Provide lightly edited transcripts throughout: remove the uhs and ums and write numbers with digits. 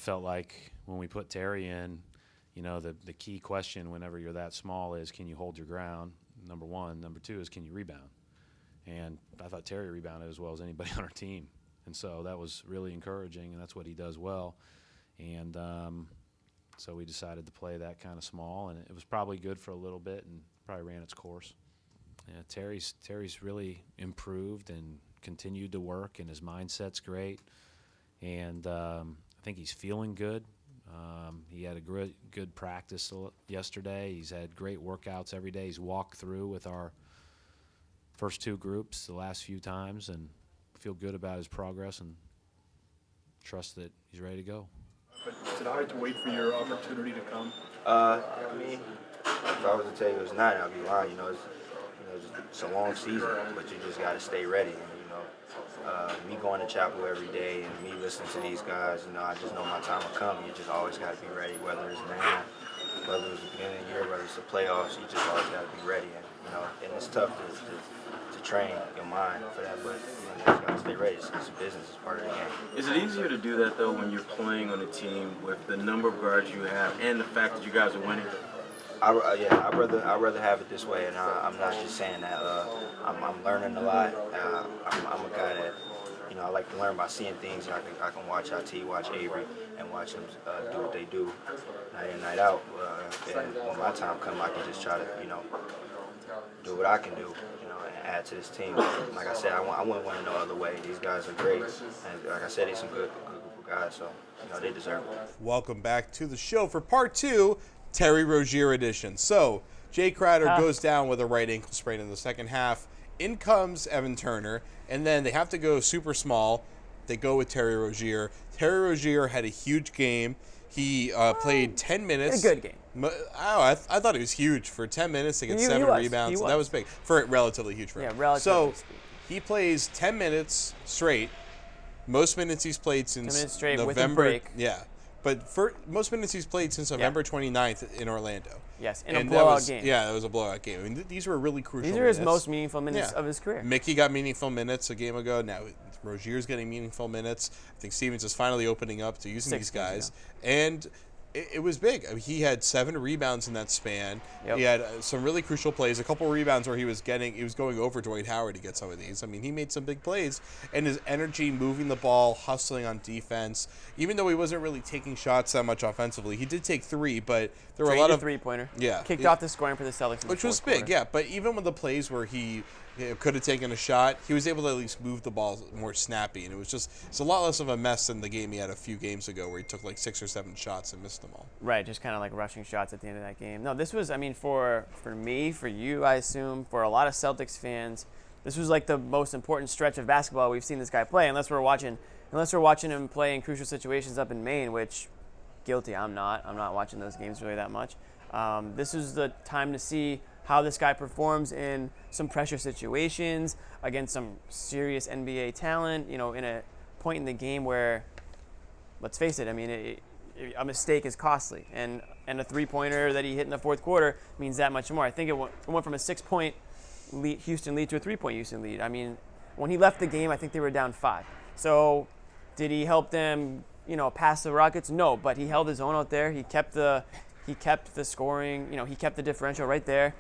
felt like when we put Terry in, the key question whenever you're that small is, can you hold your ground, number one. Number two is, can you rebound? And I thought Terry rebounded as well as anybody on our team. And so that was really encouraging, and that's what he does well. And so we decided to play that kind of small, and it was probably good for a little bit and probably ran its course. Yeah, Terry's really improved and continued to work, and his mindset's great. And I think he's feeling good. He had a good practice yesterday. He's had great workouts every day. He's walked through with our first two groups the last few times, and feel good about his progress and trust that he's ready to go. But is it hard to wait for your opportunity to come? I mean, if I was to tell you it's not, I'd be lying. It's a long season, but you just got to stay ready. Me going to chapel every day and me listening to these guys, I just know my time will come. You just always got to be ready, whether it's now, whether it's the beginning of the year, whether it's the playoffs. You just always got to be ready. And it's tough to train your mind for that, but you just got to stay ready. It's business. It's part of the game. Is it easier to do that, though, when you're playing on a team with the number of guards you have and the fact that you guys are winning? I'd rather have it this way, and I'm not just saying that. I'm learning a lot. I'm a guy that, I like to learn by seeing things. I can watch IT, watch Avery, and watch them do what they do night in, night out. And when my time comes, I can just try to, do what I can do, and add to this team. Like I said, I wouldn't want it no other way. These guys are great, and like I said, they're some good group of guys, so they deserve it. Welcome back to the show for part two, Terry Rozier edition. So Jay Crowder goes down with a right ankle sprain in the second half. In comes Evan Turner, and then they have to go super small. They go with Terry Rozier. Terry Rozier had a huge game. He played 10 minutes. A good game. I thought it was huge for 10 minutes to get 7 rebounds. That was big. Relatively huge for him. Yeah, relatively. So he plays 10 minutes straight. Most minutes he's played since 10 minutes straight November. with a break. Yeah. But for most minutes he's played since November 29th in Orlando. Yes, in a blowout game. Yeah, that was a blowout game. I mean, these were really crucial These are his most meaningful minutes of his career. Mickey got meaningful minutes a game ago. Now Rozier's getting meaningful minutes. I think Stevens is finally opening up to using these guys. And it was big. I mean, he had 7 rebounds in that span. Yep. He had some really crucial plays. A couple rebounds where he was going over Dwight Howard to get some of these. I mean, he made some big plays. And his energy, moving the ball, hustling on defense. Even though he wasn't really taking shots that much offensively, he did take 3, but there were a lot of three-pointer. Yeah, kicked off the scoring for the Celtics, which was big. Yeah, but even with the plays where he could have taken a shot, he was able to at least move the ball more snappy, and it's a lot less of a mess than the game he had a few games ago where he took like 6 or 7 shots and missed them all. Right, just kind of like rushing shots at the end of that game. No, this was, I mean, for me, for you, I assume, for a lot of Celtics fans, this was like the most important stretch of basketball we've seen this guy play, unless we're watching him play in crucial situations up in Maine, which, guilty, I'm not watching those games really that much. This is the time to see how this guy performs in some pressure situations against some serious NBA talent, in a point in the game where, let's face it, I mean, a mistake is costly, and a three-pointer that he hit in the fourth quarter means that much more. I think it went from a 6-point Houston lead to a 3-point Houston lead. I mean, when he left the game, I think they were down 5. So did he help them, pass the Rockets? No, but he held his own out there. He kept the scoring, he kept the differential right there.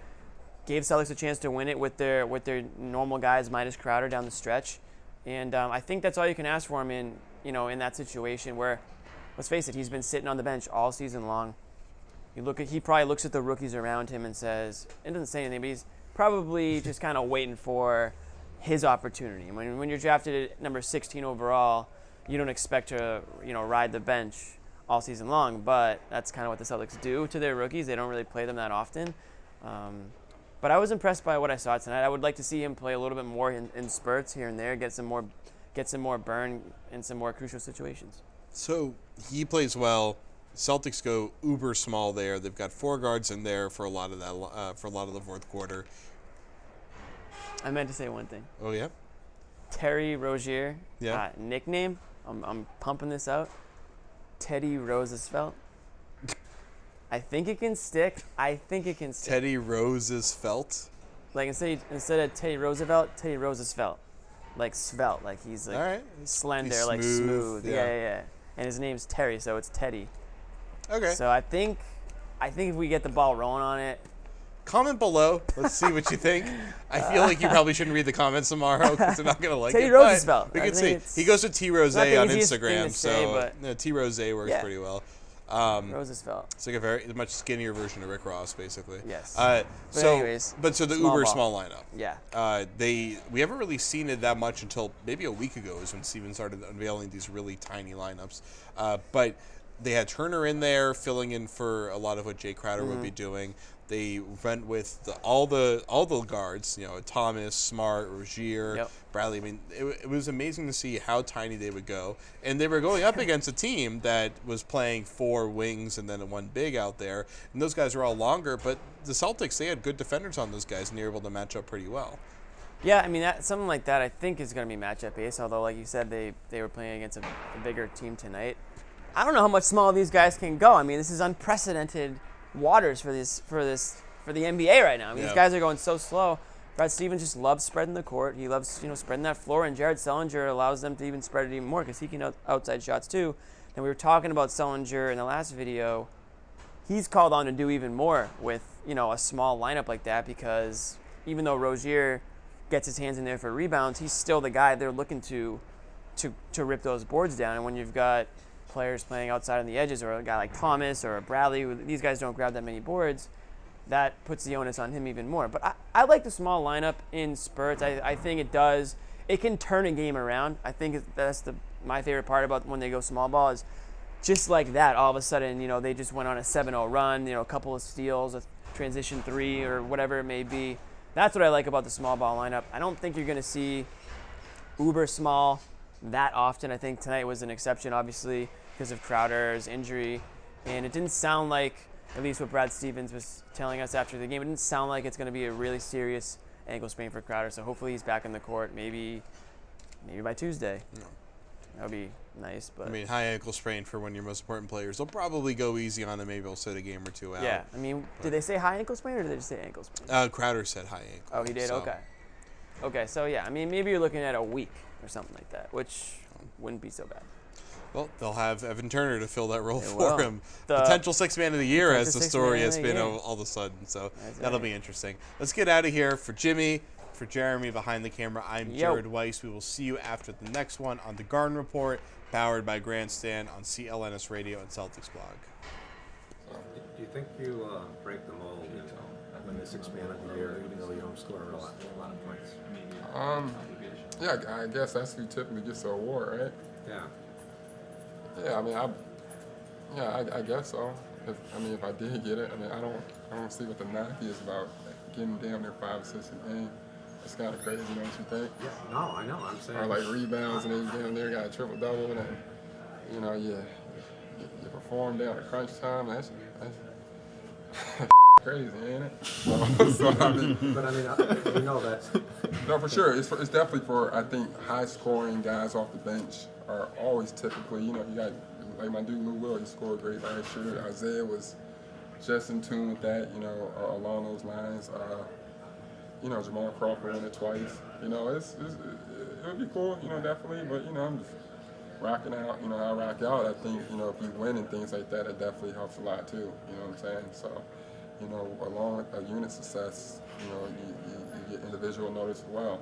Gave Celtics a chance to win it with their normal guys minus Crowder down the stretch, and I think that's all you can ask for him in that situation where, let's face it, he's been sitting on the bench all season long. He probably looks at the rookies around him and says, it doesn't say anything, but he's probably just kind of waiting for his opportunity. When you're drafted at number 16 overall, you don't expect to ride the bench all season long, but that's kind of what the Celtics do to their rookies. They don't really play them that often. But I was impressed by what I saw tonight. I would like to see him play a little bit more in spurts here and there, get some more burn in some more crucial situations. So he plays well. Celtics go uber small there. They've got 4 guards in there for a lot of that for a lot of the fourth quarter. I meant to say one thing. Oh yeah. Terry Rozier. Yeah. Nickname. I'm pumping this out. Teddy Roosevelt. I think it can stick. Teddy Roosevelt. Like instead of Teddy Roosevelt, Teddy Roosevelt. Like svelte, like he's like slender, he's like smooth. Yeah. Yeah. and his name's Terry, so it's Teddy. Okay. So I think if we get the ball rolling on it. Comment below. Let's see what you think. I feel like you probably shouldn't read the comments tomorrow because they're not going to like Teddy it. Roosevelt. We I can think see. He goes to T Rose not the on easiest thing Instagram, to say, so but- T Rose works Yeah. pretty well. Roosevelt. It's like a much skinnier version of Rick Ross, basically. Yes. So anyways, the small Uber ball. small lineup. Yeah. We haven't really seen it that much until maybe a week ago is when Steven started unveiling these really tiny lineups. But they had Turner in there filling in for a lot of what Jay Crowder would be doing. They went with all the guards, Thomas, Smart, Rozier, Bradley. I mean, it was amazing to see how tiny they would go. And they were going up against a team that was playing 4 wings and then 1 big out there. And those guys were all longer, but the Celtics, they had good defenders on those guys, and they were able to match up pretty well. Yeah, I mean, something like that I think is going to be matchup based, although, like you said, they were playing against a bigger team tonight. I don't know how much smaller these guys can go. I mean, this is unprecedented waters for the NBA right now. I mean, these guys are going so slow. Brad Stevens just loves spreading the court. He loves, spreading that floor, and Jared Sellinger allows them to even spread it even more because he can outside shots too. And we were talking about Sellinger in the last video. He's called on to do even more with, a small lineup like that because even though Rozier gets his hands in there for rebounds, he's still the guy they're looking to rip those boards down. And when you've got players playing outside on the edges, or a guy like Thomas or a Bradley, these guys don't grab that many boards, that puts the onus on him even more. But I like the small lineup in spurts. I think it can turn a game around. I think that's my favorite part about when they go small ball is just like that. All of a sudden, they just went on a 7-0 run, a couple of steals, a transition 3 or whatever it may be. That's what I like about the small ball lineup. I don't think you're going to see uber small that often. I think tonight was an exception, obviously, because of Crowder's injury. And it didn't sound like, at least what Brad Stevens was telling us after the game, it didn't sound like it's going to be a really serious ankle sprain for Crowder. So hopefully he's back in the court maybe by Tuesday. No. That would be nice. But I mean, high ankle sprain for one of your most important players. They'll probably go easy on him. Maybe they'll sit a game or 2 out. yeah, I mean, did they say high ankle sprain or did they just say ankle sprain? Crowder said high ankle. Oh, he did? So. Okay, so yeah, I mean, maybe you're looking at a week or something like that, which wouldn't be so bad. Well, they'll have Evan Turner to fill that role They for will. him. The Potential 6th man of the year, as the potential story 6th man has of the been year. all of a sudden. So That's that'll right. be interesting. Let's get out of here. For Jimmy, for Jeremy behind the camera, I'm Yo. Jared Weiss. We will see you after the next one on the Garden Report, powered by Grandstand on CLNS Radio and Celtics Blog. Do you think you break the mold and win the 6th man of the year, even though you don't score a lot of points? Yeah, I guess that's who typically gets the award, right? Yeah. Yeah, I mean, I guess so. If I did get it, I don't see what the knock is about getting down there 5 assists a game. It's kind of crazy, don't you think? Yeah. No, I know. I'm saying. Or like rebounds, and then you down there got a triple double, and you perform down at crunch time. That's crazy, ain't it? So I mean, But we know that's. no, for sure. It's definitely for, I think, high-scoring guys off the bench are always typically, you got, like my dude Lou Will, he scored great last year. Isaiah was just in tune with that, along those lines. Jamal Crawford won it twice. It would be cool, definitely. But, I'm just rocking out, I rock out. I think, if you win and things like that, it definitely helps a lot too, you know what I'm saying? So, along with a unit success, you get individual notice as well,